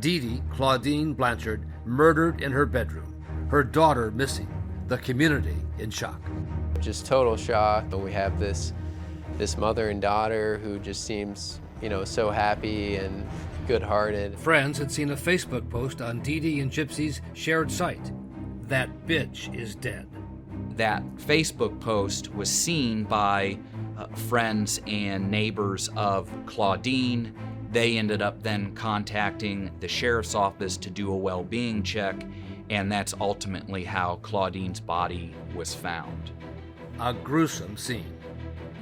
Dee Dee Claudine Blanchard murdered in her bedroom, her daughter missing, the community in shock. Just total shock. We have this mother and daughter who just seems, so happy and good-hearted. Friends had seen a Facebook post on Dee Dee and Gypsy's shared site. That bitch is dead. That Facebook post was seen by friends and neighbors of Claudine. They ended up then contacting the sheriff's office to do a well-being check, and that's ultimately how Claudine's body was found. A gruesome scene.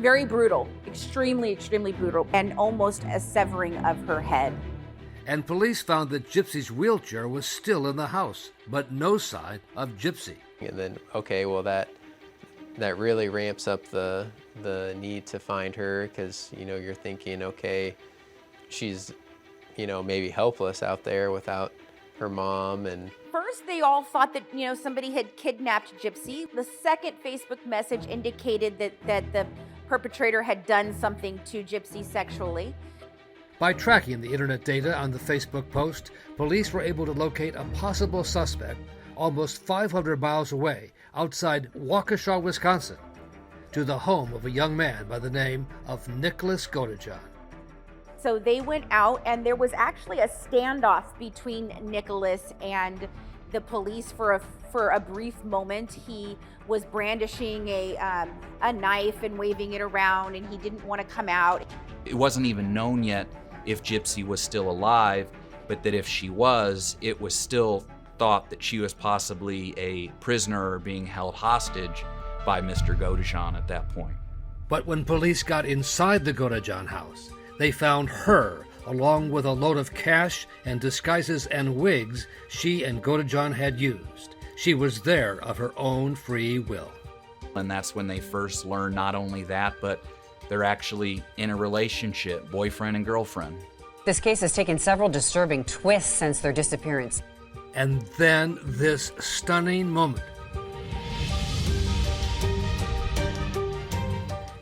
Very brutal, extremely, extremely brutal, and almost a severing of her head. And police found that Gypsy's wheelchair was still in the house, but no sign of Gypsy. And then, okay, well that really ramps up the need to find her, because, you're thinking, okay, she's, maybe helpless out there without her mom. And first, they all thought that, somebody had kidnapped Gypsy. The second Facebook message indicated that the perpetrator had done something to Gypsy sexually. By tracking the internet data on the Facebook post, police were able to locate a possible suspect almost 500 miles away outside Waukesha, Wisconsin, to the home of a young man by the name of Nicholas Godejohn. So they went out, and there was actually a standoff between Nicholas and the police for a brief moment. He was brandishing a knife and waving it around, and he didn't want to come out. It wasn't even known yet if Gypsy was still alive, but that if she was, it was still thought that she was possibly a prisoner being held hostage by Mr. Godejohn at that point. But when police got inside the Godejohn house, they found her along with a load of cash and disguises and wigs she and Godejohn had used. She was there of her own free will. And that's when they first learned not only that, but they're actually in a relationship, boyfriend and girlfriend. This case has taken several disturbing twists since their disappearance. And then this stunning moment.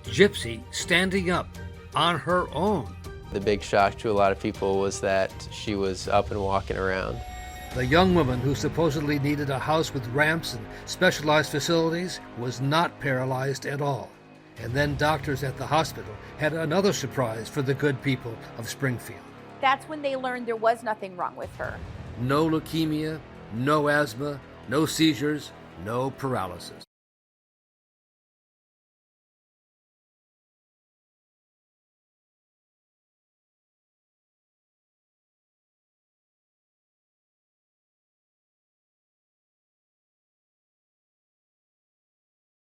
Gypsy standing up on her own. the big shock to a lot of people was that she was up and walking around. The young woman who supposedly needed a house with ramps and specialized facilities was not paralyzed at all. And then doctors at the hospital had another surprise for the good people of Springfield. That's when they learned there was nothing wrong with her. No leukemia, no asthma, no seizures, no paralysis.